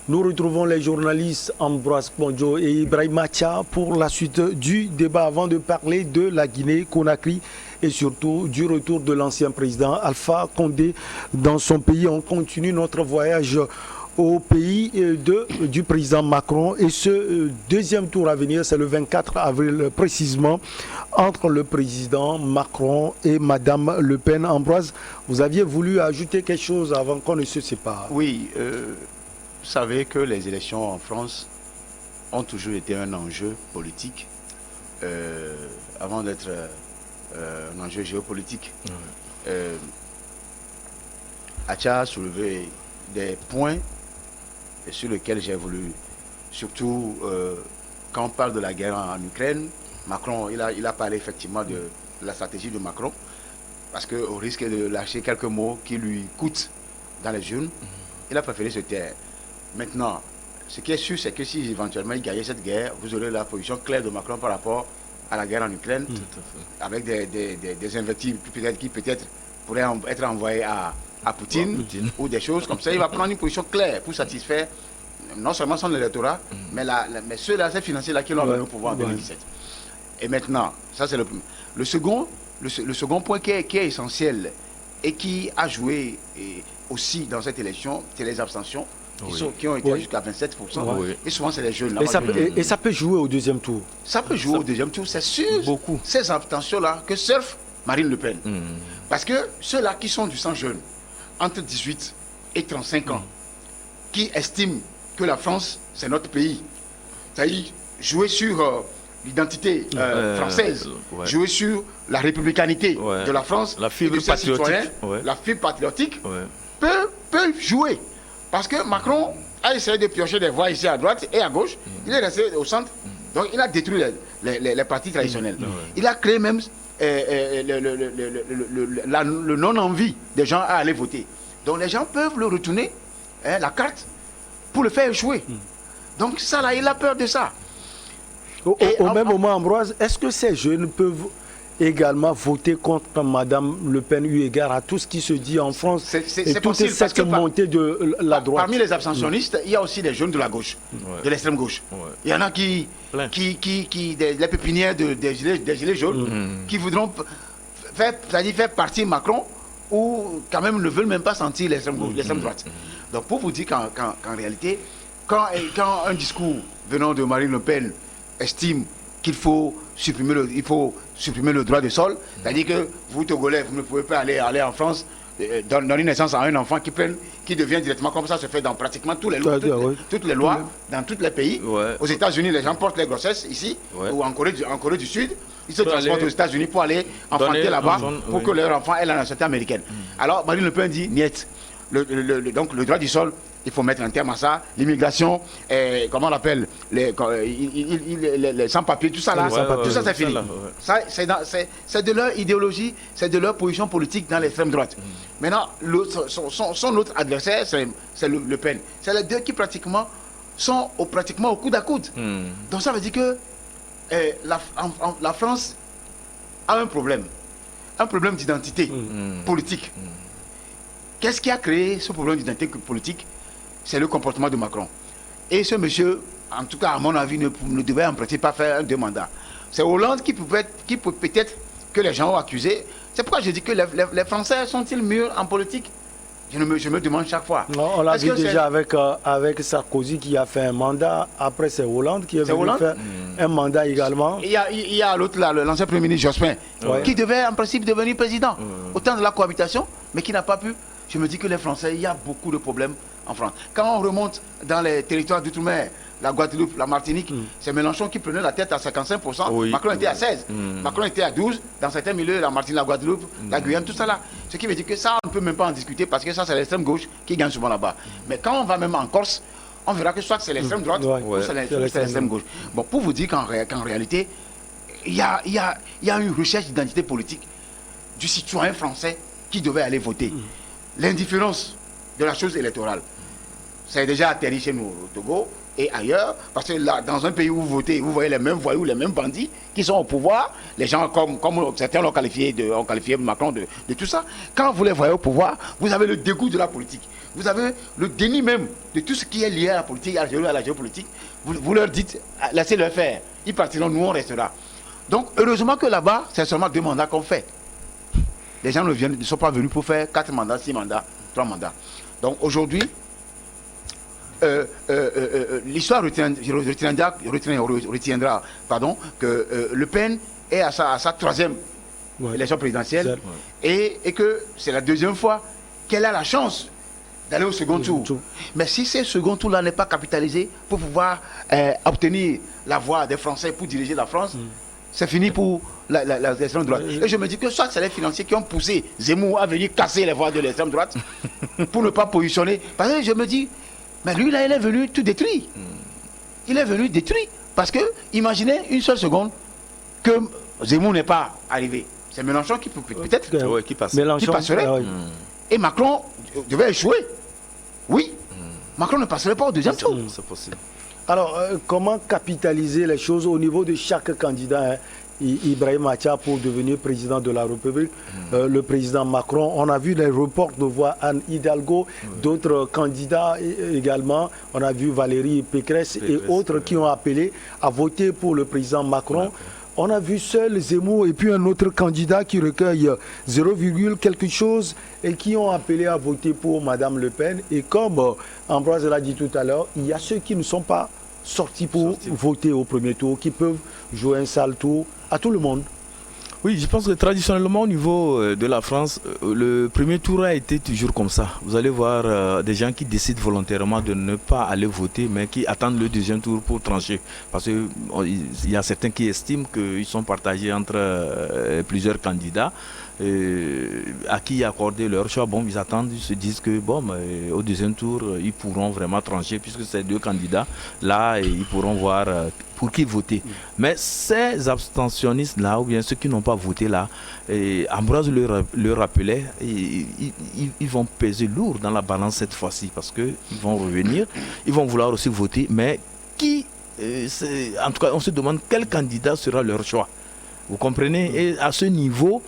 Nous retrouvons les journalistes Ambroise Ponjo et Ibrahim Macha pour la suite du débat avant de parler de la Guinée-Conakry et surtout du retour de l'ancien président Alpha Condé dans son pays. On continue notre voyage au pays du président Macron et ce deuxième tour à venir, c'est le 24 avril précisément, entre le président Macron et Madame Le Pen. Ambroise, vous aviez voulu ajouter quelque chose avant qu'on ne se sépare. Oui, vous savez que les élections en France ont toujours été un enjeu politique avant d'être un enjeu géopolitique. Acha a soulevé des points sur lesquels j'ai voulu, surtout quand on parle de la guerre en Ukraine, Macron, il a parlé effectivement de la stratégie de Macron, parce qu'au risque de lâcher quelques mots qui lui coûtent dans les urnes, il a préféré se taire. Maintenant, ce qui est sûr, c'est que si éventuellement il gagnait cette guerre, vous aurez la position claire de Macron par rapport à la guerre en Ukraine, avec des invectives qui peut-être pourraient être envoyées à Poutine, ou des choses comme ça. Il va prendre une position claire pour satisfaire non seulement son électorat, mais ceux-là, ces financiers-là qui l'ont amené au pouvoir en 2017. Et maintenant, ça c'est le second point qui est essentiel et qui a joué aussi dans cette élection, c'est les abstentions qui ont été jusqu'à 27%. Et souvent c'est les jeunes. Et ça peut jouer au deuxième tour. Ça peut jouer au deuxième tour, c'est sûr. Beaucoup. Ces abstentions-là que surfe Marine Le Pen. Parce que ceux-là qui sont du sang jeune, entre 18 et 35 ans, qui estiment que la France, c'est notre pays. C'est-à-dire jouer sur l'identité française, jouer sur la républicanité de la France, la fibre patriotique, la fibre patriotique peut jouer. Parce que Macron a essayé de piocher des voix ici à droite et à gauche, il est resté au centre, donc il a détruit les partis traditionnels. Il a créé même le non-envie des gens à aller voter. Donc les gens peuvent le retourner, la carte, pour le faire échouer. Donc ça là, il a peur de ça. Au même moment, Ambroise, est-ce que ces jeunes peuvent également voter contre Madame Le Pen eu égard à tout ce qui se dit en France et toute cette montée de la droite? Parmi les abstentionnistes, il y a aussi des jeunes de la gauche, de l'extrême gauche. Il y en a les pépinières des gilets jaunes, qui voudront faire partie Macron, ou quand même ne veulent même pas sentir l'extrême gauche, l'extrême droite. Donc pour vous dire qu'en réalité, quand un discours venant de Marine Le Pen estime qu'il faut supprimer le droit de sol, c'est-à-dire que vous, Togolais, vous ne pouvez pas aller en France, donner naissance à un enfant qui devient directement, comme ça se fait dans pratiquement toutes les lois, dans tous les pays. Aux États-Unis, les gens portent les grossesses ici, ou en Corée du Sud, ils se transportent aux États-Unis pour aller enfanter là-bas, pour que leur enfant ait la nationalité américaine. Alors, Marine Le Pen dit, niet. Donc le droit du sol, il faut mettre un terme à ça. L'immigration, comment on l'appelle, les sans-papiers, tout ça là, tout ça c'est fini. C'est de leur idéologie, c'est de leur position politique dans l'extrême droite. Maintenant, son autre adversaire, c'est Le Pen. C'est les deux qui pratiquement sont au coude à coude. Donc ça veut dire que la France a un problème d'identité politique. Qu'est-ce qui a créé ce problème d'identité politique? C'est le comportement de Macron. Et ce monsieur, en tout cas à mon avis, ne devait en principe pas faire 2 mandats. C'est Hollande qui peut peut-être que les gens ont accusé. C'est pourquoi je dis que les Français sont-ils mieux en politique? Je me demande chaque fois. Non, on l'a vu déjà avec Sarkozy qui a fait un mandat. Après, c'est Hollande qui a fait un mandat également. Il y a l'autre là, l'ancien Premier ministre Jospin, qui devait en principe devenir président au temps de la cohabitation, mais qui n'a pas pu. Je me dis que les Français, il y a beaucoup de problèmes en France. Quand on remonte dans les territoires d'outre-mer, la Guadeloupe, la Martinique, c'est Mélenchon qui prenait la tête à 55%. Macron était à 16%. Macron était à 12%. Dans certains milieux, la Martinique, la Guadeloupe, la Guyane, tout ça là. Ce qui veut dire que ça, on ne peut même pas en discuter parce que ça, c'est l'extrême gauche qui gagne souvent là-bas. Mais quand on va même en Corse, on verra que soit c'est l'extrême droite ou c'est l'extrême gauche. Bon, pour vous dire qu'en réalité, il y a une recherche d'identité politique du citoyen français qui devait aller voter. L'indifférence de la chose électorale. c'est déjà atterri chez nous au Togo et ailleurs, parce que là, dans un pays où vous votez, vous voyez les mêmes voyous, les mêmes bandits qui sont au pouvoir, les gens comme certains ont qualifié Macron de tout ça. Quand vous les voyez au pouvoir, vous avez le dégoût de la politique. Vous avez le déni même de tout ce qui est lié à la politique, à la géopolitique. Vous leur dites, laissez-le faire. Ils partiront, nous on restera. Donc heureusement que là-bas, c'est seulement 2 mandats qu'on fait. Les gens ne sont pas venus pour faire 4 mandats, 6 mandats, 3 mandats. Donc aujourd'hui, l'histoire retiendra que Le Pen est à sa 3e élection présidentielle et que c'est la 2e fois qu'elle a la chance d'aller au second tour. Mais si ce second tour-là n'est pas capitalisé pour pouvoir obtenir la voix des Français pour diriger la France, c'est fini pour l'extrême droite. Et je me dis que soit c'est les financiers qui ont poussé Zemmour à venir casser les voix de l'extrême droite pour ne pas positionner. Parce que je me dis, mais lui là, il est venu tout détruire. Il est venu détruire. Parce que, imaginez une seule seconde que Zemmour n'est pas arrivé. C'est Mélenchon qui peut-être qui passerait. Et Macron devait échouer. Oui. Macron ne passerait pas au 2e tour. C'est possible. Alors, comment capitaliser les choses au niveau de chaque candidat, Ibrahim Macha pour devenir président de la République, le président Macron, on a vu les reports de voix Anne Hidalgo, d'autres candidats également, on a vu Valérie Pécresse et autres qui ont appelé à voter pour le président Macron. On a vu seul Zemmour et puis un autre candidat qui recueille 0, quelque chose et qui ont appelé à voter pour Madame Le Pen. Et comme Ambroise l'a dit tout à l'heure, il y a ceux qui ne sont pas sortis pour voter au premier tour, qui peuvent jouer un sale tour à tout le monde. Oui, je pense que traditionnellement au niveau de la France, le premier tour a été toujours comme ça. Vous allez voir des gens qui décident volontairement de ne pas aller voter, mais qui attendent le 2e tour pour trancher. Parce qu'il y a certains qui estiment qu'ils sont partagés entre plusieurs candidats. À qui accorder leur choix. Bon, ils attendent, ils se disent que bon, au 2e tour, ils pourront vraiment trancher puisque ces 2 candidats-là, ils pourront voir pour qui voter. Mais ces abstentionnistes-là, ou bien ceux qui n'ont pas voté là, Ambroise le rappelait, ils vont peser lourd dans la balance cette fois-ci parce qu'ils vont revenir, ils vont vouloir aussi voter, mais qui, en tout cas, on se demande quel candidat sera leur choix. Vous comprenez? Et à ce niveau,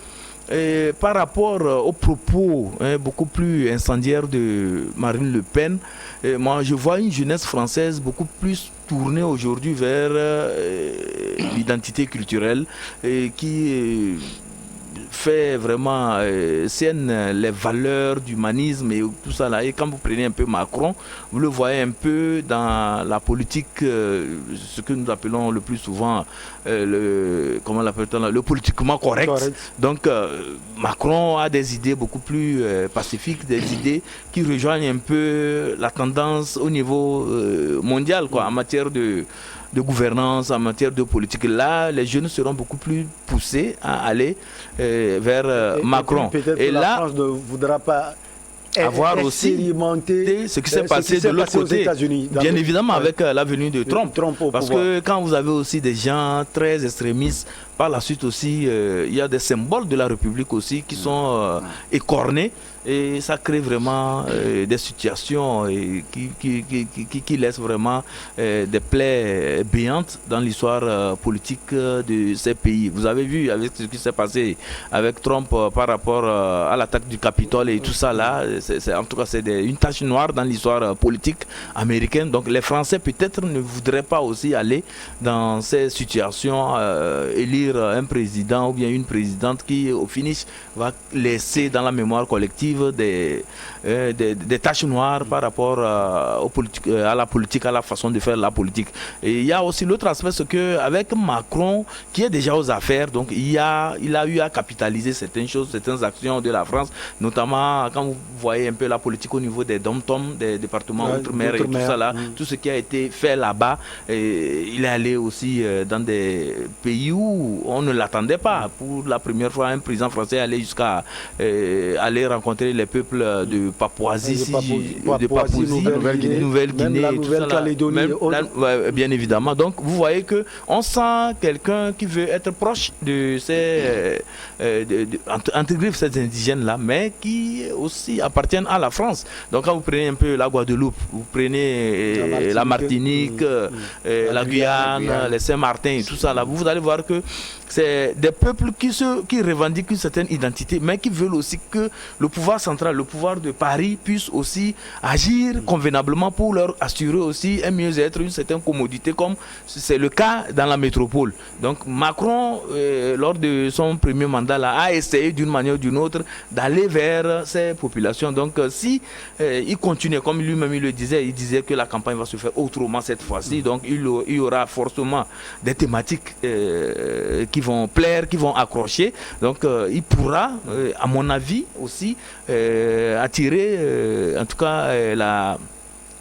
par rapport aux propos beaucoup plus incendiaires de Marine Le Pen, moi je vois une jeunesse française beaucoup plus tournée aujourd'hui vers l'identité culturelle qui fait vraiment scène les valeurs d'humanisme et tout ça là. Et quand vous prenez un peu Macron, vous le voyez un peu dans la politique, ce que nous appelons le plus souvent comment l'appelle-t-on, le politiquement correct. Donc Macron a des idées beaucoup plus pacifiques, des idées qui rejoignent un peu la tendance au niveau mondial, quoi, en matière de gouvernance, en matière de politique. Là, les jeunes seront beaucoup plus poussés à aller vers Macron. Et là, la France ne voudra pas avoir aussi ce qui s'est passé de l'autre côté, bien évidemment avec la venue de Trump parce que quand vous avez aussi des gens très extrémistes, par la suite aussi il y a des symboles de la République aussi qui sont écornés et ça crée vraiment des situations qui laissent vraiment des plaies béantes dans l'histoire politique de ces pays. Vous avez vu avec ce qui s'est passé avec Trump par rapport à l'attaque du Capitole et tout ça là, en tout cas c'est une tache noire dans l'histoire politique américaine. Donc les Français peut-être ne voudraient pas aussi aller dans ces situations, élire un président ou bien une présidente qui au finish va laisser dans la mémoire collective des taches noires par rapport à la politique, à la façon de faire la politique. Et il y a aussi l'autre aspect, c'est qu'avec Macron qui est déjà aux affaires, donc il a eu à capitaliser certaines choses, certaines actions de la France, notamment quand vous voyez un peu la politique au niveau des dom-tom, des départements outre-mer et tout ça là, tout ce qui a été fait là-bas, il est allé aussi dans des pays où on ne l'attendait pas. Pour la première fois, un président français allait jusqu'à aller rencontrer rencontrer les peuples de Papouasie, de Papouasie, Nouvelle-Guinée, même la Nouvelle-Calédonie. Bien évidemment. Donc vous voyez que on sent quelqu'un qui veut être proche de ces intégrer ces indigènes-là, mais qui aussi appartiennent à la France. Donc quand vous prenez un peu la Guadeloupe, vous prenez la Martinique, la Guyane, les Saint-Martin et tout ça, là, vous allez voir que c'est des peuples qui revendiquent une certaine identité, mais qui veulent aussi que le pouvoir central, le pouvoir de Paris puisse aussi agir convenablement pour leur assurer aussi un mieux-être, une certaine commodité, comme c'est le cas dans la métropole. Donc Macron, lors de son premier mandat, là, a essayé d'une manière ou d'une autre d'aller vers ces populations. Donc si il continue, comme lui-même il disait que la campagne va se faire autrement cette fois-ci, donc il y aura forcément des thématiques qui vont plaire, qui vont accrocher. Donc il pourra, à mon avis aussi, attirer en tout cas la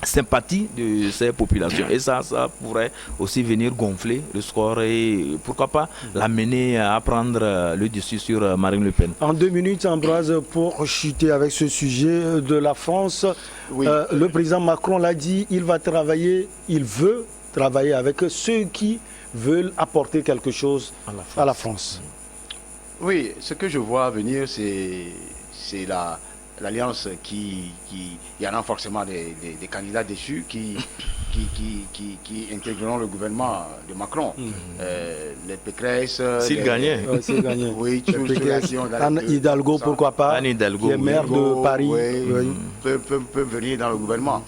sympathie de ces populations. Et ça pourrait aussi venir gonfler le score et pourquoi pas l'amener à prendre le dessus sur Marine Le Pen. En 2 minutes, Ambroise, pour chuter avec ce sujet de la France, le président Macron l'a dit, il veut travailler avec ceux qui veulent apporter quelque chose à la France. Oui, ce que je vois venir, c'est l'alliance qui y en a forcément des candidats déçus qui intégreront le gouvernement de Macron. Les Pécresse... S'il gagnait. Oui, Anne Hidalgo, pourquoi pas. Anne Hidalgo, qui est maire de Paris. Peuvent venir dans le gouvernement.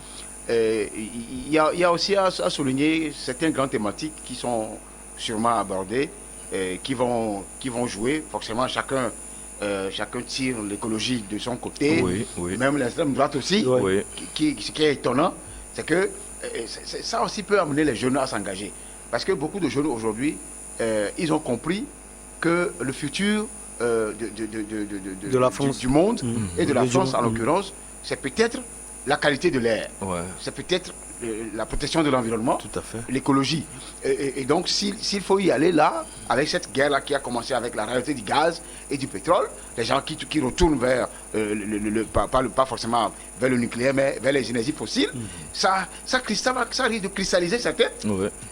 Il y a aussi à souligner certaines grandes thématiques qui sont sûrement abordées, qui vont jouer. Forcément, chacun tire l'écologie de son côté, même l'extrême droite aussi. Ce qui est étonnant, c'est que ça aussi peut amener les jeunes à s'engager. Parce que beaucoup de jeunes aujourd'hui, ils ont compris que le futur de la France, du monde et de la France en l'occurrence, c'est peut-être la qualité de l'air, c'est peut-être la protection de l'environnement, l'écologie. Et donc, s'il faut y aller là, avec cette guerre-là qui a commencé avec la réalité du gaz et du pétrole, les gens qui retournent vers, pas forcément vers le nucléaire, mais vers les énergies fossiles, ça risque de cristalliser sa tête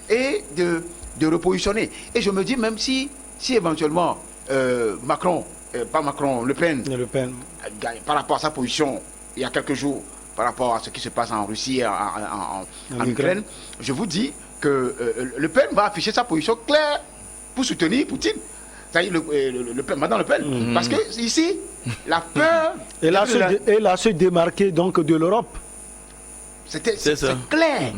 et de repositionner. Et je me dis, même si éventuellement Le Pen, par rapport à sa position il y a quelques jours, par rapport à ce qui se passe en Russie et en Ukraine, je vous dis que Le Pen va afficher sa position claire pour soutenir Poutine. C'est-à-dire Madame Le Pen. Parce que ici, la peur... Et là, se démarquer donc de l'Europe. C'est clair.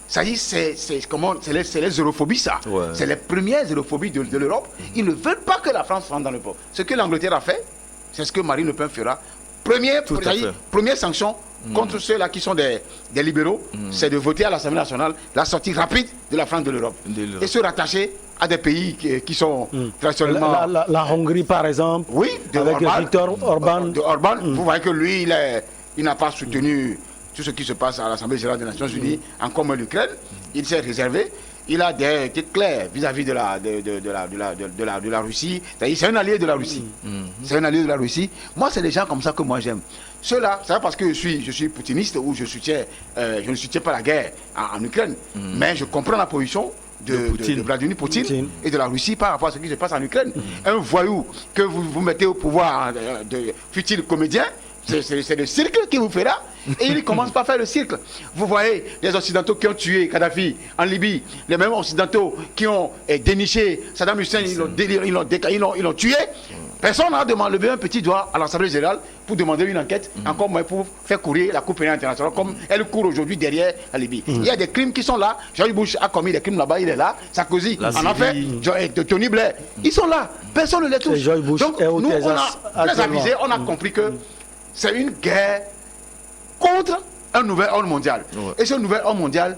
C'est-à-dire, c'est les europhobies, ça. C'est les premières europhobies de l'Europe. Ils ne veulent pas que la France rentre dans l'Europe. Ce que l'Angleterre a fait, c'est ce que Marine Le Pen fera. Première sanction contre ceux-là qui sont des libéraux, c'est de voter à l'Assemblée nationale la sortie rapide de la France de l'Europe. Et se rattacher à des pays qui sont traditionnellement... La Hongrie, par exemple. Oui, avec Viktor Orban. Vous voyez que lui, il n'a pas soutenu tout ce qui se passe à l'Assemblée générale des Nations Unies, encore moins l'Ukraine. Il s'est réservé. Il a des têtes claires vis-à-vis de la Russie. C'est un allié de la Russie. C'est un allié de la Russie. Moi, c'est des gens comme ça que moi j'aime. Ceux-là, c'est pas parce que je suis poutiniste ou je ne soutiens pas la guerre en Ukraine. Mais je comprends la position de Vladimir Poutine et de la Russie par rapport à ce qui se passe en Ukraine. Un voyou que vous mettez au pouvoir, de futile comédien, c'est le cirque qui vous fera. Et il ne commence pas à faire le cirque. Vous voyez les Occidentaux qui ont tué Kadhafi en Libye, les mêmes Occidentaux qui ont déniché Saddam Hussein, ils l'ont tué. Personne n'a levé un petit doigt à l'Assemblée générale pour demander une enquête, encore moins pour faire courir la Cour pénale internationale, comme elle court aujourd'hui derrière la Libye. Il y a des crimes qui sont là. George Bush a commis des crimes là-bas, il est là. Sarkozy en a fait. Tony Blair, ils sont là. Personne ne les touche. Donc, nous, on a compris que c'est une guerre contre un nouvel ordre mondial. Et ce nouvel ordre mondial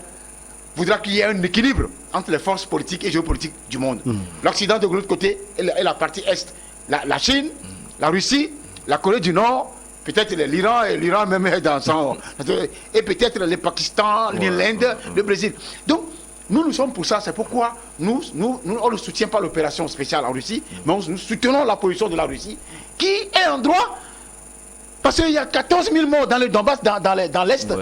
voudra qu'il y ait un équilibre entre les forces politiques et géopolitiques du monde. L'Occident de l'autre côté et la partie Est. La Chine, la Russie, la Corée du Nord, peut-être l'Iran, et l'Iran même est dans son... Et peut-être le Pakistan, l'Inde, le Brésil. Donc, nous sommes pour ça. C'est pourquoi nous on ne soutient pas l'opération spéciale en Russie, mais nous soutenons la position de la Russie, qui est en droit Parce qu'il y a 14 000 morts dans le Donbass, dans l'Est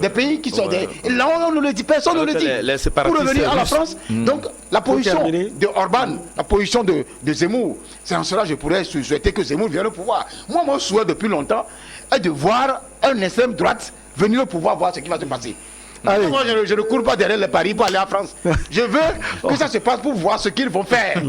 des pays qui sont des... Là, on ne le dit, personne ne le dit. Pour revenir à la France, donc la position de Orban, la position de Zemmour, c'est en cela que je pourrais souhaiter que Zemmour vienne au pouvoir. Moi, mon souhait depuis longtemps est de voir un extrême droite venir au pouvoir, voir ce qui va se passer. Allez. Moi, je ne cours pas derrière les paris pour aller en France. Je veux que ça se passe pour voir ce qu'ils vont faire.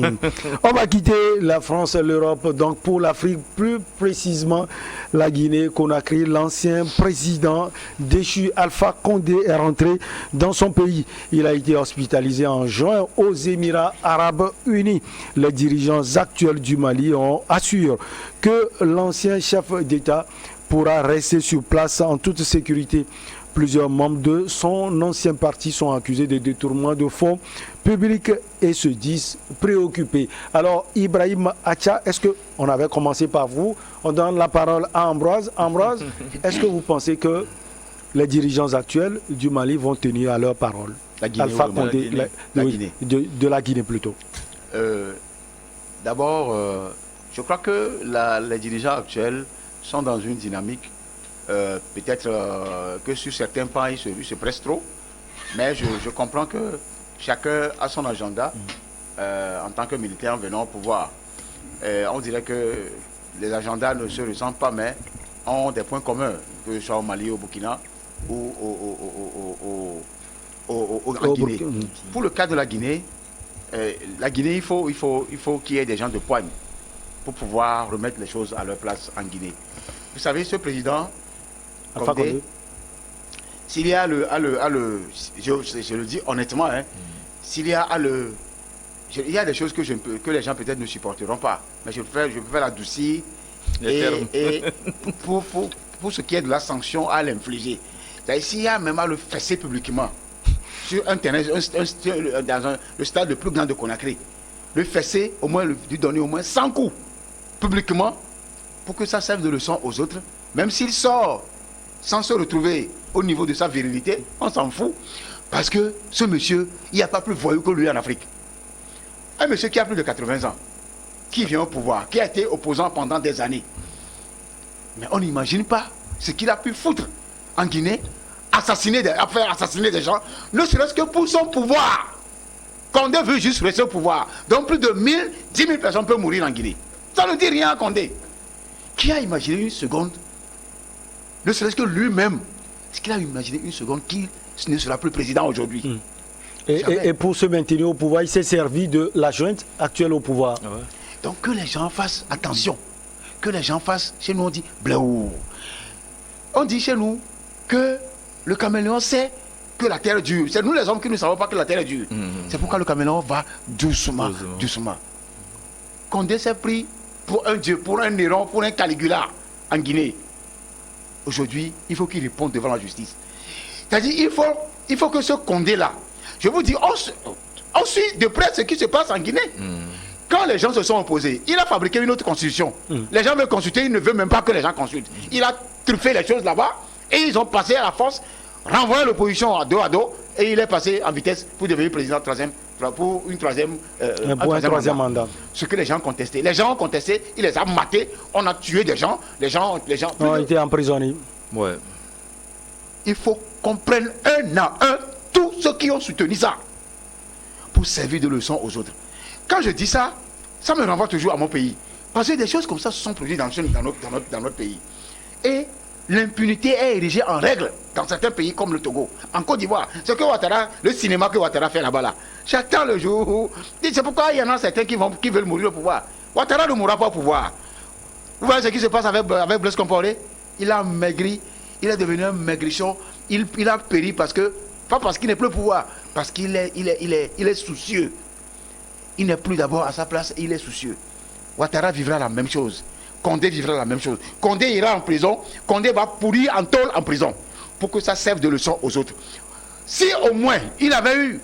On va quitter la France et l'Europe, donc pour l'Afrique, plus précisément la Guinée-Conakry. L'ancien président déchu Alpha Condé est rentré dans son pays. Il a été hospitalisé en juin aux Émirats Arabes Unis. Les dirigeants actuels du Mali assurent que l'ancien chef d'État pourra rester sur place en toute sécurité. Plusieurs membres de son ancien parti sont accusés de détournement de fonds publics et se disent préoccupés. Alors, Ibrahim Acha, est-ce qu'on avait commencé par vous? On donne la parole à Ambroise. Ambroise, est-ce que vous pensez que les dirigeants actuels du Mali vont tenir à leur parole? La Guinée, Alpha Condé, la Guinée. De la Guinée plutôt. D'abord, je crois que les dirigeants actuels sont dans une dynamique. Peut-être que sur certains points, ils se pressent trop. Mais je comprends que chacun a son agenda en tant que militaire venant au pouvoir. On dirait que les agendas ne se ressemblent pas, mais ont des points communs, que ce soit au Mali, au Burkina ou en Guinée. Pour le cas de la Guinée, il faut qu'il y ait des gens de poigne pour pouvoir remettre les choses à leur place en Guinée. Vous savez, ce président... Condé, s'il y a je le dis honnêtement, hein, s'il y a il y a des choses que les gens peut-être ne supporteront pas, mais je peux faire l'adoucir et pour ce qui est de la sanction à l'infliger. S'il y a même à le fesser publiquement sur un terrain, dans le stade le plus grand de Conakry, le fesser, au moins lui donner au moins 100 coups publiquement pour que ça serve de leçon aux autres, même s'il sort sans se retrouver au niveau de sa virilité, on s'en fout. Parce que ce monsieur, il n'y a pas plus voyou que lui en Afrique. Un monsieur qui a plus de 80 ans, qui vient au pouvoir, qui a été opposant pendant des années. Mais on n'imagine pas ce qu'il a pu foutre en Guinée, faire assassiner des gens, ne serait-ce que pour son pouvoir. Condé veut juste rester au pouvoir. Donc plus de 10 000 personnes peuvent mourir en Guinée. Ça ne dit rien à Condé. Qui a imaginé une seconde, ne serait-ce que lui-même, est-ce qu'il a imaginé une seconde qu'il ne sera plus président aujourd'hui? Et pour se maintenir au pouvoir, il s'est servi de la junte actuelle au pouvoir. Ouais. Donc que les gens fassent attention. Que les gens fassent, chez nous on dit blaou. On dit chez nous que le caméléon sait que la terre est dure. C'est nous les hommes qui ne savons pas que la terre est dure. C'est pourquoi le caméléon va doucement. Condé s'est pris pour un dieu, pour un Néron, pour un Caligula en Guinée. Aujourd'hui, il faut qu'il réponde devant la justice. C'est-à-dire, il faut que ce Condé-là, je vous dis, on suit de près ce qui se passe en Guinée. Quand les gens se sont opposés, il a fabriqué une autre constitution. Les gens veulent consulter, il ne veut même pas que les gens consultent. Il a truffé les choses là-bas et ils ont passé à la force, renvoyé l'opposition à dos et il est passé en vitesse pour devenir président pour un troisième mandat. Ce que les gens contestaient. Les gens ont contesté, il les a matés, on a tué des gens, les gens ont été emprisonnés. Ouais. Il faut qu'on prenne un à un tous ceux qui ont soutenu ça pour servir de leçon aux autres. Quand je dis ça, ça me renvoie toujours à mon pays. Parce que des choses comme ça se sont produites dans notre pays. Et l'impunité est érigée en règle dans certains pays comme le Togo. En Côte d'Ivoire, c'est que Ouattara, le cinéma que Ouattara fait là-bas, là. J'attends le jour où... C'est pourquoi il y en a certains qui veulent mourir au pouvoir. Ouattara ne mourra pas au pouvoir. Vous voyez ce qui se passe avec Blaise Compaoré? Il a maigri, il est devenu un maigrichon. Il a péri parce que... Pas parce qu'il n'est plus au pouvoir, parce qu'il est soucieux. Il n'est plus d'abord à sa place, il est soucieux. Ouattara vivra la même chose. Condé vivra la même chose. Condé ira en prison. Condé va pourrir en tôle en prison. Pour que ça serve de leçon aux autres. Si au moins il avait eu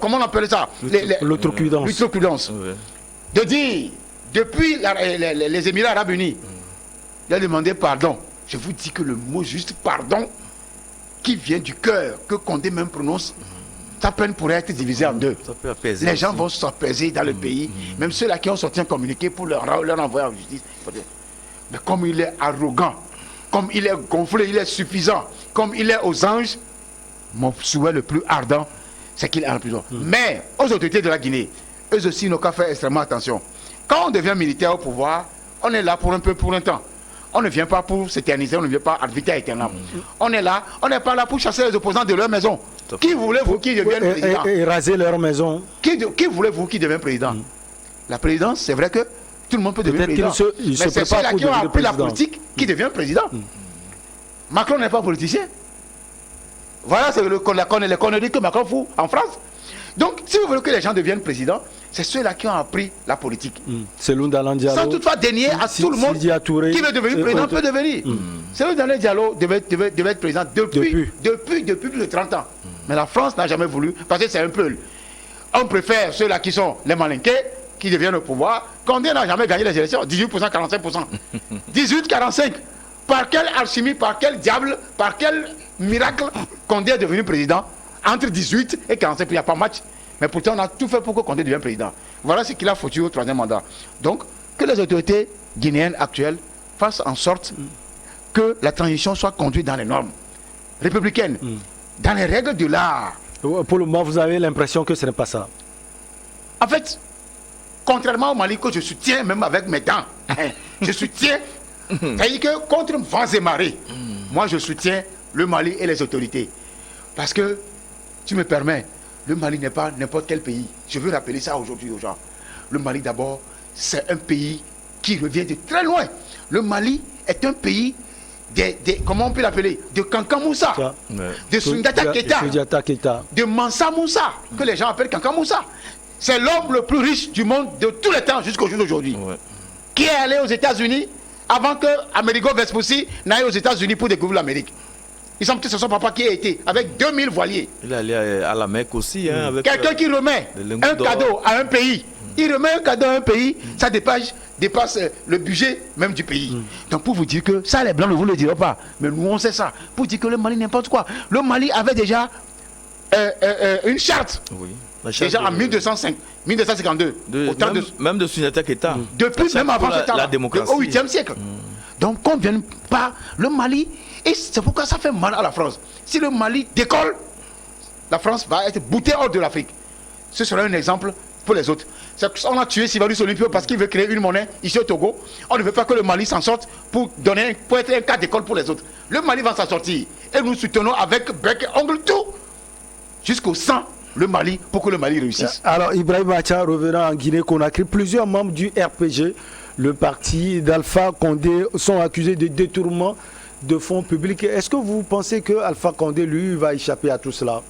comment on appelle ça? L'outrecuidance. De dire, depuis les Émirats Arabes Unis, il a demandé pardon. Je vous dis que le mot juste pardon, qui vient du cœur, que Condé même prononce, sa peine pourrait être divisée en deux. Les gens vont s'apaiser dans le pays. Même ceux-là qui ont sorti un communiqué pour leur envoyer en justice. Mais comme il est arrogant, comme il est gonflé, il est suffisant, comme il est aux anges, mon souhait le plus ardent, c'est qu'il est en prison. Mais aux autorités de la Guinée, eux aussi n'ont qu'à faire extrêmement attention. Quand on devient militaire au pouvoir, on est là pour un peu, pour un temps. On ne vient pas pour s'éterniser, on ne vient pas ad vitam aeternam. On est là, on n'est pas là pour chasser les opposants de leur maison. Qui voulez-vous qui devienne président? Et raser leur maison. Qui voulez-vous qui devienne président? La présidence, c'est vrai que tout le monde peut devenir président. Mais c'est ceux-là qui ont appris la politique qui devient président. Macron n'est pas politicien. Voilà, c'est les conneries que Macron fout en France. Donc, si vous voulez que les gens deviennent présidents, c'est ceux-là qui ont appris la politique. Sans toutefois dénier à tout le monde qui veut devenir président peut devenir. Cellou Dalein Diallo devait être président depuis plus de 30 ans. Mais la France n'a jamais voulu, parce que c'est un peu... On préfère ceux-là qui sont les malinqués, qui deviennent au pouvoir. Condé n'a jamais gagné les élections, 18%, 45%. 18-45%. Par quelle alchimie, par quel diable, par quel miracle Condé est devenu président? Entre 18 et 45, il n'y a pas match. Mais pourtant, on a tout fait pour que Condé devienne président. Voilà ce qu'il a foutu au troisième mandat. Donc, que les autorités guinéennes actuelles fassent en sorte que la transition soit conduite dans les normes républicaines, dans les règles de l'art. Pour le moment, vous avez l'impression que ce n'est pas ça. En fait, contrairement au Mali, que je soutiens même avec mes dents, je soutiens, c'est-à-dire que contre vents et marées, moi je soutiens le Mali et les autorités. Parce que, tu me permets, le Mali n'est pas n'importe quel pays. Je veux rappeler ça aujourd'hui aux gens. Le Mali d'abord, c'est un pays qui revient de très loin. Le Mali est un pays comment on peut l'appeler? De Kankan Moussa, de Sundiata Keita, de Mansa Moussa, que les gens appellent Kankan Moussa. C'est l'homme le plus riche du monde de tous les temps jusqu'au jour d'aujourd'hui. Qui est allé aux États-Unis avant que Amerigo Vespucci n'aille aux États-Unis pour découvrir l'Amérique. Il semble que c'est son papa qui a été avec 2000 voiliers. Il est allé à la Mecque aussi. Quelqu'un qui remet un cadeau à un pays. Il remet un cadeau à un pays, ça dépasse le budget même du pays. Donc pour vous dire que ça, les Blancs ne vous le diront pas. Mais nous, on sait ça. Pour dire que le Mali, n'importe quoi. Le Mali avait déjà une charte. Oui. Déjà en 1252. Même de Sundiata Keita. Depuis, même avant ce temps-là, au 8e siècle. Donc qu'on ne vienne pas. Le Mali, et c'est pourquoi ça fait mal à la France. Si le Mali décolle, la France va être boutée hors de l'Afrique. Ce sera un exemple pour les autres. On a tué Sylvanus Olympio parce qu'il veut créer une monnaie ici au Togo. On ne veut pas que le Mali s'en sorte pour être un cas d'école pour les autres. Le Mali va s'en sortir. Et nous soutenons avec bec et ongle tout jusqu'au sang le Mali pour que le Mali réussisse. Alors Ibrahim Acha revenant en Guinée-Conakry, plusieurs membres du RPG, le parti d'Alpha Condé, sont accusés de détournement de fonds publics. Est-ce que vous pensez que Alpha Condé, lui, va échapper à tout cela?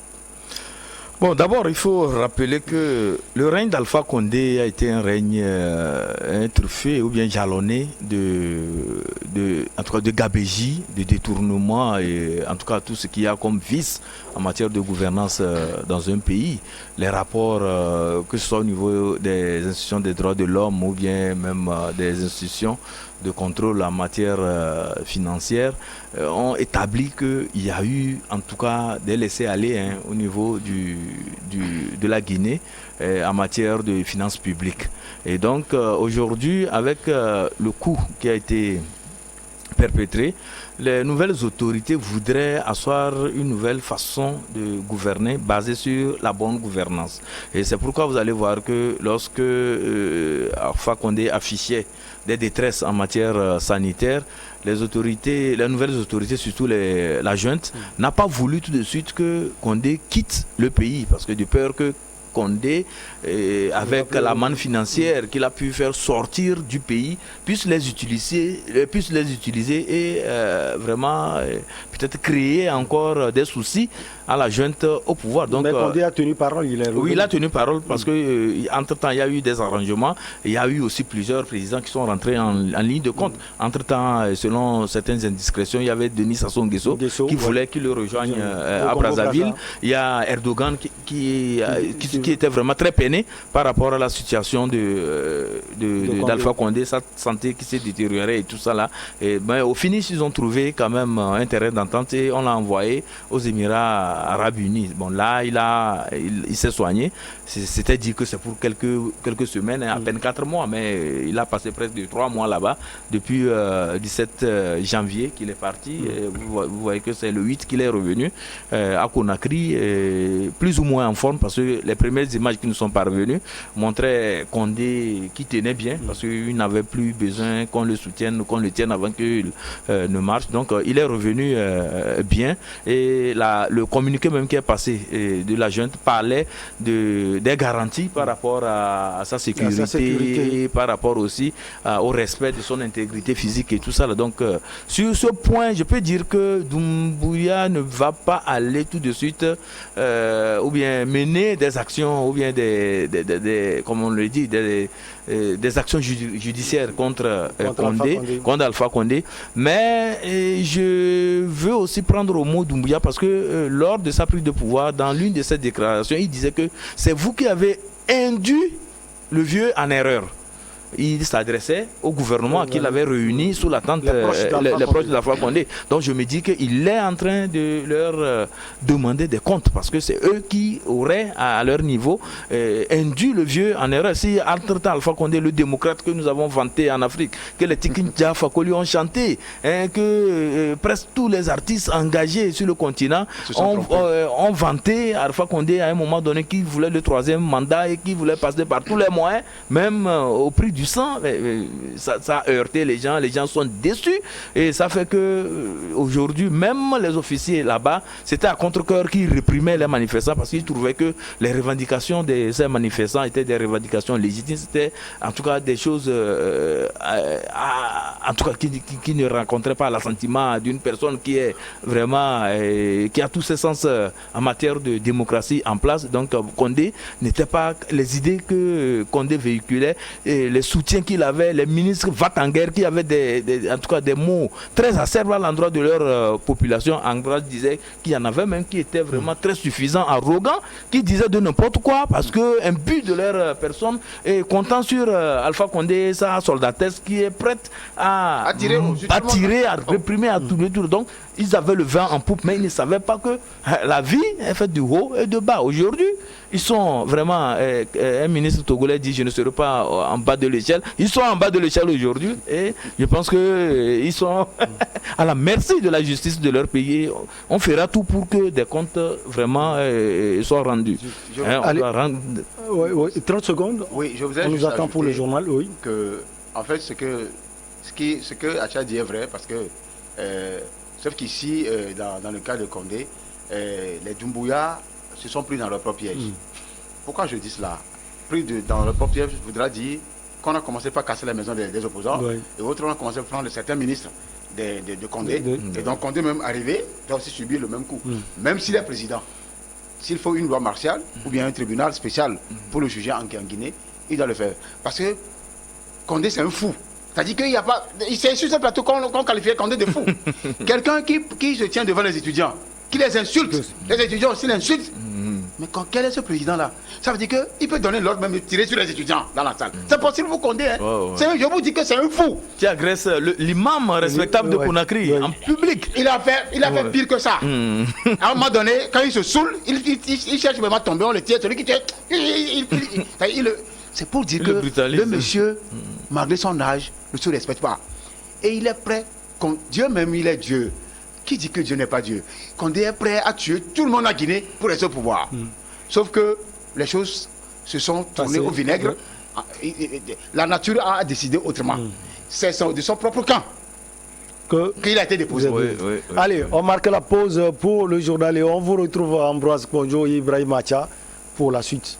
Bon, d'abord, il faut rappeler que le règne d'Alpha Condé a été un règne truffé ou bien jalonné en tout cas de gabégie, de détournement et en tout cas tout ce qu'il y a comme vice en matière de gouvernance dans un pays. Les rapports, que ce soit au niveau des institutions des droits de l'homme ou bien même des institutions de contrôle en matière financière, ont établi qu'il y a eu en tout cas des laissés-aller au niveau de la Guinée en matière de finances publiques. Et donc aujourd'hui, avec le coup qui a été perpétré, les nouvelles autorités voudraient asseoir une nouvelle façon de gouverner basée sur la bonne gouvernance. Et c'est pourquoi vous allez voir que lorsque Alpha Condé affichait des détresses en matière sanitaire, les nouvelles autorités, surtout la junte, n'a pas voulu tout de suite que Condé quitte le pays, parce que de peur que Condé, avec la manne financière qu'il a pu faire sortir du pays, puisse les utiliser et vraiment peut-être créer encore des soucis à la junte au pouvoir. Donc, mais Condé a tenu parole. Oui, il a tenu parole parce que entre-temps, il y a eu des arrangements. Il y a eu aussi plusieurs présidents qui sont rentrés en ligne de compte. Entre-temps, selon certaines indiscrétions, il y avait Denis Sassou Nguesso qui voulait qu'il le rejoigne à Brazzaville. Il y a Erdogan qui qui était vraiment très peiné par rapport à la situation d'Alpha Condé, sa santé qui s'est détériorée et tout ça là. Et ben, au finish, ils ont trouvé quand même un terrain d'entente et on l'a envoyé aux Émirats Arabes Unis. Bon, là, il s'est soigné. C'était dit que c'est pour quelques semaines, à peine 4 mois, mais il a passé presque 3 mois là-bas depuis 17 janvier qu'il est parti. Et vous voyez que c'est le 8 qu'il est revenu à Conakry, plus ou moins en forme, parce que les premières images qui nous sont parvenues montraient Condé qui tenait bien, parce qu'il n'avait plus besoin qu'on le soutienne, qu'on le tienne avant qu'il ne marche. Donc il est revenu bien, et le communiqué même qui est passé de la junte parlait des garanties par rapport à sa sécurité, par rapport aussi au respect de son intégrité physique et tout ça. Donc sur ce point, je peux dire que Doumbouya ne va pas aller tout de suite ou bien mener des actions ou bien comme on le dit, des actions judiciaires contre Alpha Condé. Mais je veux aussi prendre au mot Doumbouya, parce que lors de sa prise de pouvoir, dans l'une de ses déclarations, il disait que c'est vous qui avez induit le vieux en erreur. Il s'adressait au gouvernement qu'il avait réuni sous l'attente les proches d'Alpha Condé. Donc je me dis qu'il est en train de leur demander des comptes, parce que c'est eux qui auraient à leur niveau induit le vieux en erreur. Si entre-temps Alpha Condé, le démocrate que nous avons vanté en Afrique, que les Tikinja Fakoli ont chanté, que presque tous les artistes engagés sur le continent ont vanté Alpha Condé à un moment donné, qui voulait le 3e mandat et qui voulait passer par tous les moyens, même au prix du sang. Ça a heurté les gens sont déçus, et ça fait que aujourd'hui, même les officiers là-bas, c'était à contre-cœur qu'ils réprimaient les manifestants, parce qu'ils trouvaient que les revendications de ces manifestants étaient des revendications légitimes. C'était en tout cas des choses en tout cas qui ne rencontraient pas l'assentiment d'une personne qui est vraiment qui a tous ses sens en matière de démocratie en place. Donc Condé n'était pas, les idées que Condé véhiculait et les soutiens qu'il avait, les ministres va-t-en-guerre qui avaient en tout cas des mots très acerbes à l'endroit de leur population. Anglais disait qu'il y en avait même qui étaient vraiment très suffisants, arrogants, qui disaient de n'importe quoi, parce qu'un but de leur personne est comptant sur Alpha Condé, sa soldatesse qui est prête à tirer, à réprimer à tous les tours. Donc ils avaient le vent en poupe, mais ils ne savaient pas que la vie est faite de haut et de bas. Aujourd'hui, ils sont vraiment, un ministre togolais dit je ne serai pas en bas de l'échelle. Ils sont en bas de l'échelle aujourd'hui, et je pense qu'ils sont à la merci de la justice de leur pays. On fera tout pour que des comptes vraiment soient rendus. Allez, 30 secondes. Oui, je vous ai on nous attend pour le journal. Oui. En fait, ce que Acha dit est vrai, parce que sauf qu'ici, dans le cas de Condé, les Doumbouya se sont pris dans leur propre piège. Pourquoi je dis cela? Pris dans leur propre piège voudra dire qu'on a commencé par casser la maison des opposants, et autres on a commencé à prendre certains ministres de Condé. Et donc Condé, même arrivé, doit aussi subir le même coup. Même s'il est président, s'il faut une loi martiale ou bien un tribunal spécial pour le juger en Guinée, il doit le faire. Parce que Condé, c'est un fou. C'est-à-dire qu'il n'y a pas... C'est sur ce plateau qu'on qualifiait Condé de fou. Quelqu'un qui se tient devant les étudiants, qui les insulte. Les étudiants aussi l'insultent. Mais quel est ce président-là? Ça veut dire qu'il peut donner l'ordre même de tirer sur les étudiants dans la salle. C'est possible pour Condé. Hein? Je vous dis que c'est un fou. Qui agresse l'imam respectable de Conakry en public. Il a fait pire que ça. À un moment donné, quand il se saoule, il cherche vraiment à tomber, on le tire. Celui qui tire, c'est pour dire que le monsieur, malgré son âge, ne se respecte pas. Et il est prêt, Dieu même, il est Dieu. Qui dit que Dieu n'est pas Dieu? Condé est prêt à tuer tout le monde en Guinée pour rester au pouvoir. Sauf que les choses se sont tournées au vinaigre. La nature a décidé autrement. C'est de son propre camp qu'il a été déposé. Allez, on marque la pause pour le journal et on vous retrouve Ambroise Kondjo et Ibrahim Macha pour la suite.